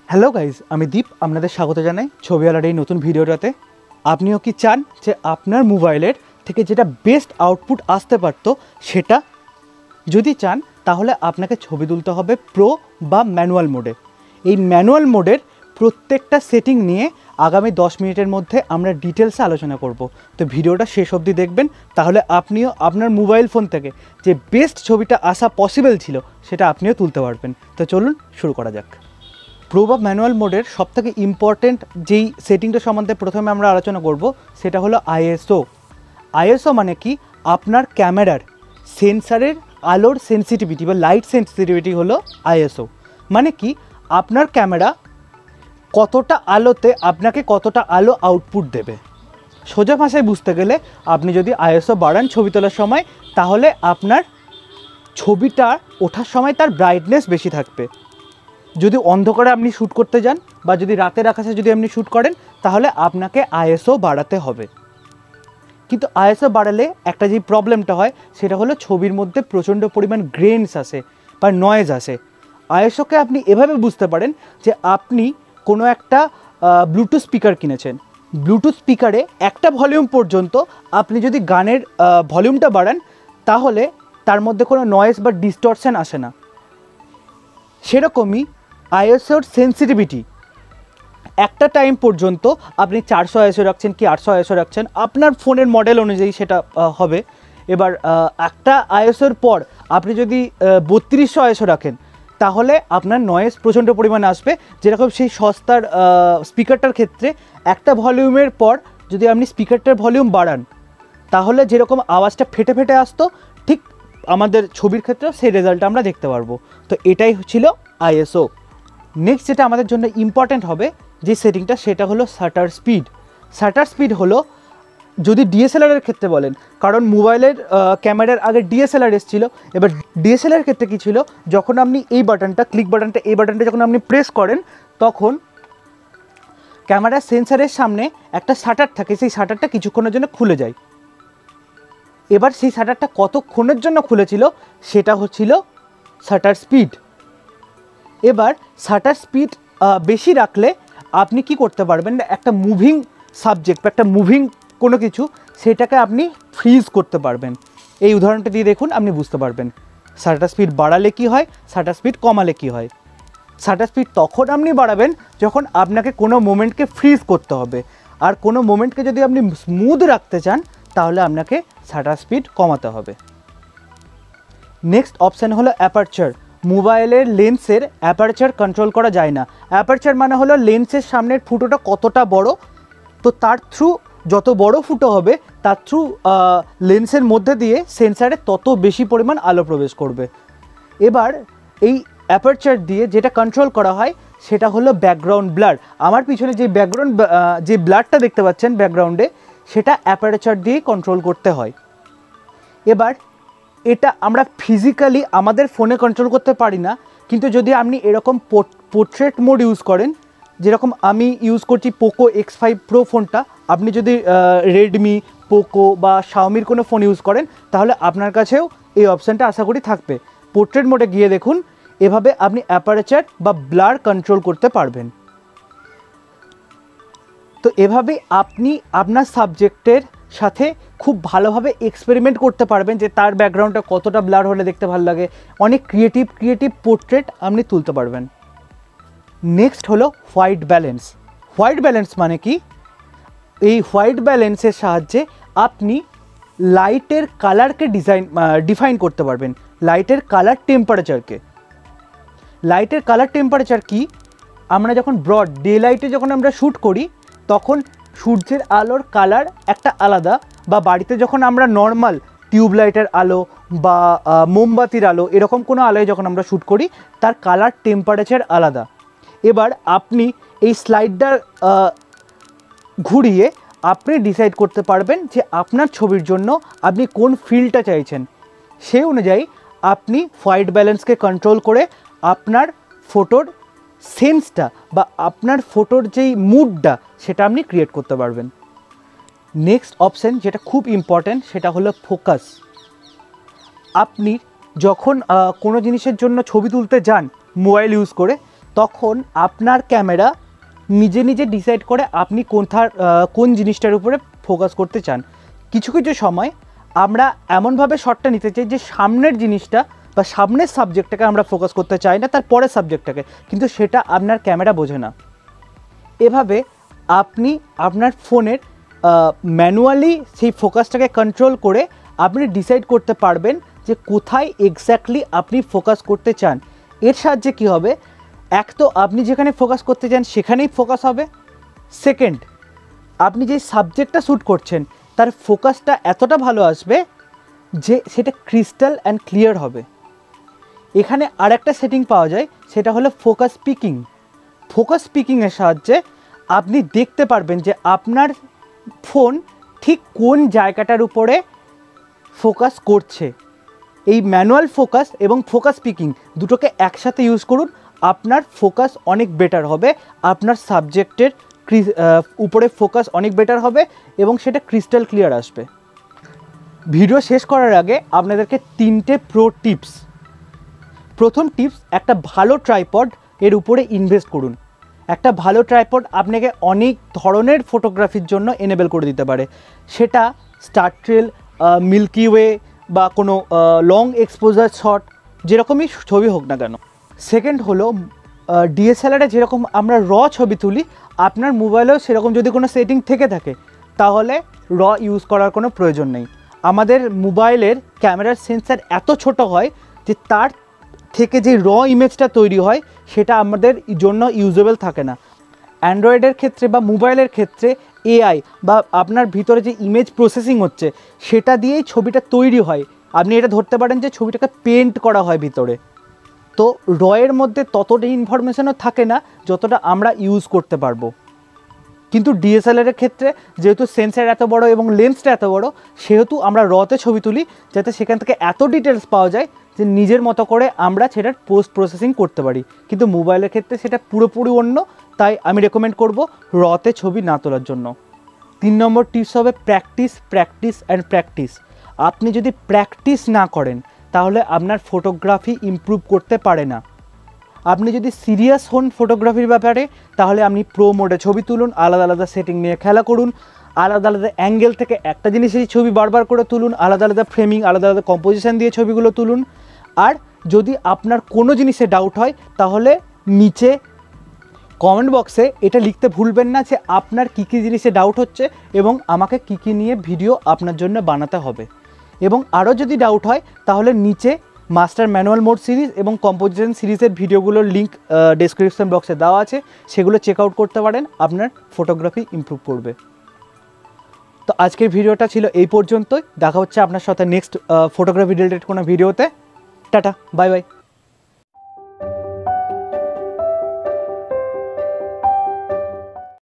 Hello guys, আমি দীপ আপনাদের স্বাগত জানাই ছবিওয়ালার এই নতুন ভিডিওটাতে। আপনিও কি চান যে আপনার মোবাইলের থেকে যেটা বেস্ট আউটপুট আসতে পারতো সেটা যদি চান তাহলে আপনাকে ছবি তুলতে হবে প্রো বা ম্যানুয়াল মোডে। এই ম্যানুয়াল মোডের প্রত্যেকটা সেটিং নিয়ে আগামী 10 মিনিটের মধ্যে আমরা ডিটেলসে আলোচনা করব। তো ভিডিওটা শেষ অবধি দেখবেন, তাহলে আপনিও আপনার মোবাইল ফোন থেকে যে বেস্ট ছবিটা আসা পসিবল ছিল সেটা আপনিও তুলতে পারবেন। তো চলুন শুরু করা যাক। প্রো বা ম্যানুয়াল মোডের সবথেকে ইম্পর্টেন্ট যেই সেটিংটা সম্বন্ধে প্রথমে আমরা আলোচনা করব সেটা হলো আইএসও। আইএসও মানে কি? আপনার ক্যামেরার সেন্সারের আলোর সেন্সিটিভিটি বা লাইট সেন্সিটিভিটি হলো আইএসও। মানে কি? আপনার ক্যামেরা কতটা আলোতে আপনাকে কতটা আলো আউটপুট দেবে। সোজা ভাষায় বুঝতে গেলে আপনি যদি আইএসও বাড়ান ছবি তোলার সময়, তাহলে আপনার ছবিটা ওঠার সময় তার ব্রাইটনেস বেশি থাকবে। যদি অন্ধকারে আপনি শ্যুট করতে যান বা যদি রাতের আকাশে যদি আপনি শ্যুট করেন, তাহলে আপনাকে আইএসও বাড়াতে হবে। কিন্তু আইএসও বাড়ালে একটা যে প্রবলেমটা হয় সেটা হলো ছবির মধ্যে প্রচণ্ড পরিমাণ গ্রেনস আসে বা নয়েজ আসে। আইএসওকে আপনি এভাবে বুঝতে পারেন যে আপনি কোনো একটা ব্লুটুথ স্পিকার কিনেছেন, ব্লুটুথ স্পিকারে একটা ভলিউম পর্যন্ত আপনি যদি গানের ভলিউমটা বাড়ান তাহলে তার মধ্যে কোনো নয়েজ বা ডিস্টরশন আসে না। সেরকমই আইএসওর সেন্সিটিভিটি একটা টাইম পর্যন্ত আপনি 400 আইএসও রাখছেন কি 800 আইএসও রাখছেন, আপনার ফোনের মডেল অনুযায়ী সেটা হবে। এবার একটা আইএসওর পর আপনি যদি 3200 আইএসও রাখেন তাহলে আপনার নয়েজ প্রচণ্ড পরিমাণে আসবে। যেরকম সেই সস্তার স্পিকারটার ক্ষেত্রে একটা ভলিউমের পর যদি আপনি স্পিকারটার ভলিউম বাড়ান তাহলে যেরকম আওয়াজটা ফেটে ফেটে আসতো, ঠিক আমাদের ছবির ক্ষেত্রেও সেই রেজাল্টটা আমরা দেখতে পারবো। তো এটাই ছিল আইএসও। নেক্সট যেটা আমাদের জন্য ইম্পর্ট্যান্ট হবে যে সেটিংটা, সেটা হলো শাটার স্পিড। শাটার স্পিড হলো, যদি ডিএসএলআরের ক্ষেত্রে বলেন, কারণ মোবাইলের ক্যামেরার আগে ডিএসএলআর এসেছিলো। এবার ডিএসএলআর ক্ষেত্রে কী ছিল, যখন আপনি এই বাটনটা ক্লিক বাটনটা এই বাটনটা যখন আপনি প্রেস করেন তখন ক্যামেরার সেন্সারের সামনে একটা শাটার থাকে, সেই শাটারটা কিছুক্ষণের জন্য খুলে যায়। এবার সেই শাটারটা কতক্ষণের জন্য খুলেছিল সেটা হচ্ছিল শাটার স্পিড। এবার শাটার স্পিড বেশি রাখলে আপনি কি করতে পারবেন, একটা মুভিং সাবজেক্ট বা একটা মুভিং কোনো কিছু সেটাকে আপনি ফ্রিজ করতে পারবেন। এই উদাহরণটা দিয়ে দেখুন, আপনি বুঝতে পারবেন শাটার স্পিড বাড়ালে কি হয়, শাটার স্পিড কমালে কি হয়। শাটার স্পিড তখন আপনি বাড়াবেন যখন আপনাকে কোনো মোমেন্টকে ফ্রিজ করতে হবে, আর কোনো মোমেন্টকে যদি আপনি স্মুথ রাখতে চান তাহলে আপনাকে শাটার স্পিড কমাতে হবে। নেক্সট অপশান হলো অ্যাপারচার। মোবাইলের লেন্সের অ্যাপারচার কন্ট্রোল করা যায় না। অ্যাপারচার মানে হলো লেন্সের সামনের ফুটোটা কতটা বড়, তো তার থ্রু যত বড় ফুটো হবে তার থ্রু লেন্সের মধ্যে দিয়ে সেন্সারে তত বেশি পরিমাণ আলো প্রবেশ করবে। এবার এই অ্যাপারচার দিয়ে যেটা কন্ট্রোল করা হয় সেটা হলো ব্যাকগ্রাউন্ড ব্লার। আমার পিছনে যে যে ব্লারটা দেখতে পাচ্ছেন ব্যাকগ্রাউন্ডে, সেটা অ্যাপারচার দিয়ে কন্ট্রোল করতে হয়। এবার এটা আমরা ফিজিক্যালি আমাদের ফোনে কন্ট্রোল করতে পারি না, কিন্তু যদি আপনি এরকম পোর্ট্রেট মোড ইউজ করেন, যেরকম আমি ইউজ করছি পোকো X5 প্রো ফোনটা, আপনি যদি রেডমি, পোকো বা শাওমির কোনো ফোন ইউজ করেন তাহলে আপনার কাছেও এই অপশানটা আশা করি থাকবে। পোর্ট্রেট মোডে গিয়ে দেখুন, এভাবে আপনি অ্যাপারচার বা ব্লার কন্ট্রোল করতে পারবেন। তো এভাবে আপনি আপনার সাবজেক্টের সাথে খুব ভালোভাবে এক্সপেরিমেন্ট করতে পারবেন যে তার ব্যাকগ্রাউন্ডটা কতটা ব্লার হলে দেখতে ভালো লাগে। অনেক ক্রিয়েটিভ পোর্ট্রেট আপনি তুলতে পারবেন। নেক্সট হলো হোয়াইট ব্যালেন্স। হোয়াইট ব্যালেন্স মানে কি? এই হোয়াইট ব্যালেন্সের সাহায্যে আপনি লাইটের কালারকে ডিফাইন করতে পারবেন, লাইটের কালার টেম্পারেচারকে। লাইটের কালার টেম্পারেচার কি? আমরা যখন ব্রড ডে লাইটে যখন আমরা শ্যুট করি তখন সূর্যের আলোর কালার একটা আলাদা, বা বাড়িতে যখন আমরা নর্মাল টিউবলাইটের আলো বা মোমবাতির আলো এরকম কোনো আলোয় যখন আমরা শ্যুট করি তার কালার টেম্পারেচার আলাদা। এবার আপনি এই স্লাইডটা ঘুরিয়ে আপনি ডিসাইড করতে পারবেন যে আপনার ছবির জন্য আপনি কোন ফিলটা চাইছেন। সেই অনুযায়ী আপনি হোয়াইট ব্যালেন্সকে কন্ট্রোল করে আপনার ফটোর সেন্সটা বা আপনার ফটোর যেই মুডটা সেটা আপনি ক্রিয়েট করতে পারবেন। নেক্সট অপশান যেটা খুব ইম্পর্ট্যান্ট সেটা হলো ফোকাস। আপনি যখন কোনো জিনিসের জন্য ছবি তুলতে যান মোবাইল ইউজ করে, তখন আপনার ক্যামেরা নিজে নিজে ডিসাইড করে আপনি কোন জিনিসটার উপরে ফোকাস করতে চান। কিছু কিছু সময় আমরা এমনভাবে শটটা নিতে চাই যে সামনের জিনিসটা বা সামনের সাবজেক্টটাকে আমরা ফোকাস করতে চাই না, তার পরের সাবজেক্টটাকে, কিন্তু সেটা আপনার ক্যামেরা বোঝে না। এভাবে আপনি আপনার ফোনের ম্যানুয়ালি সেই ফোকাসটাকে কন্ট্রোল করে আপনি ডিসাইড করতে পারবেন যে কোথায় এক্স্যাক্টলি আপনি ফোকাস করতে চান। এর সাহায্যে কী হবে, এক তো আপনি যেখানে ফোকাস করতে চান সেখানেই ফোকাস হবে, সেকেন্ড আপনি যেই সাবজেক্টটা শ্যুট করছেন তার ফোকাসটা এতটা ভালো আসবে যে সেটা ক্রিস্টাল অ্যান্ড ক্লিয়ার হবে। এখানে আর একটা সেটিং পাওয়া যায়, সেটা হলো ফোকাস পিকিং। ফোকাস পিকিংয়ের সাহায্যে আপনি দেখতে পারবেন যে আপনার ফোন ঠিক কোন জায়গাটার উপরে ফোকাস করছে। এই ম্যানুয়াল ফোকাস এবং ফোকাস পিকিং দুটোকে একসাথে ইউজ করুন, আপনার ফোকাস অনেক বেটার হবে, আপনার সাবজেক্টের উপরে ফোকাস অনেক বেটার হবে এবং সেটা ক্রিস্টাল ক্লিয়ার আসবে। ভিডিও শেষ করার আগে আপনাদেরকে 3টে প্রো টিপস। প্রথম টিপস, একটা ভালো ট্রাইপড এর উপরে ইনভেস্ট করুন। একটা ভালো ট্রাইপড আপনাকে অনেক ধরনের ফটোগ্রাফির জন্য এনেবেল করে দিতে পারে, সেটা স্টার ট্রেল, মিল্কি ওয়ে বা কোনো লং এক্সপোজার শট, যেরকমই ছবি হোক না কেন। সেকেন্ড হলো, ডিএসএলআরে যেরকম আমরা র ছবি তুলি, আপনার মোবাইলেও সেরকম যদি কোনো সেটিং থেকে থাকে তাহলে র ইউজ করার কোনো প্রয়োজন নেই। আমাদের মোবাইলের ক্যামেরার সেন্সার এত ছোট হয় যে তার থেকে যে র ইমেজটা তৈরি হয় সেটা আমাদের জন্য ইউজেবল থাকে না। অ্যান্ড্রয়েডের ক্ষেত্রে বা মোবাইলের ক্ষেত্রে এআই বা আপনার ভিতরে যে ইমেজ প্রসেসিং হচ্ছে সেটা দিয়েই ছবিটা তৈরি হয়। আপনি এটা ধরতে পারেন যে ছবিটাকে পেন্ট করা হয় ভিতরে। তো রয়ের মধ্যে ততটা ইনফরমেশনও থাকে না যতটা আমরা ইউজ করতে পারবো। কিন্তু ডিএসএলআরের ক্ষেত্রে যেহেতু সেন্সার এত বড় এবং লেন্সটা এত বড়, সেহেতু আমরা রতে ছবি তুলি যাতে সেখান থেকে এত ডিটেলস পাওয়া যায় যে নিজের মতো করে আমরা সেটার পোস্ট প্রসেসিং করতে পারি। কিন্তু মোবাইলের ক্ষেত্রে সেটা পুরোপুরি অন্য, তাই আমি রেকমেন্ড করব রতে ছবি না তোলার জন্য। 3 নম্বর টিপস হবে প্র্যাকটিস, প্র্যাকটিস অ্যান্ড প্র্যাকটিস। আপনি যদি প্র্যাকটিস না করেন তাহলে আপনার ফটোগ্রাফি ইমপ্রুভ করতে পারে না। আপনি যদি সিরিয়াস হন ফটোগ্রাফির ব্যাপারে তাহলে আপনি প্রো মোডে ছবি তুলুন, আলাদা আলাদা সেটিং নিয়ে খেলা করুন, আলাদা আলাদা অ্যাঙ্গেল থেকে একটা জিনিসেরই ছবি বারবার করে তুলুন, আলাদা আলাদা ফ্রেমিং, আলাদা আলাদা কম্পোজিশন দিয়ে ছবিগুলো তুলুন। আর যদি আপনার কোনো জিনিসে ডাউট হয় তাহলে নিচে কমেন্ট বক্সে এটা লিখতে ভুলবেন না যে আপনার কী কী জিনিসে ডাউট হচ্ছে এবং আমাকে কী কী নিয়ে ভিডিও আপনার জন্য বানাতে হবে। এবং আরও যদি ডাউট হয় তাহলে নিচে মাস্টার ম্যানুয়াল মোড সিরিজ এবং কম্পোজিশন সিরিজের ভিডিওগুলোর লিঙ্ক ডেসক্রিপশন বক্সে দেওয়া আছে, সেগুলো চেক আউট করতে পারেন, আপনার ফটোগ্রাফি ইমপ্রুভ করবে। তো আজকের ভিডিওটা ছিল এই পর্যন্তই। দেখা হচ্ছে আপনার সাথে নেক্সট ফটোগ্রাফি রিলেটেড কোনো ভিডিওতে। Tata, bye bye.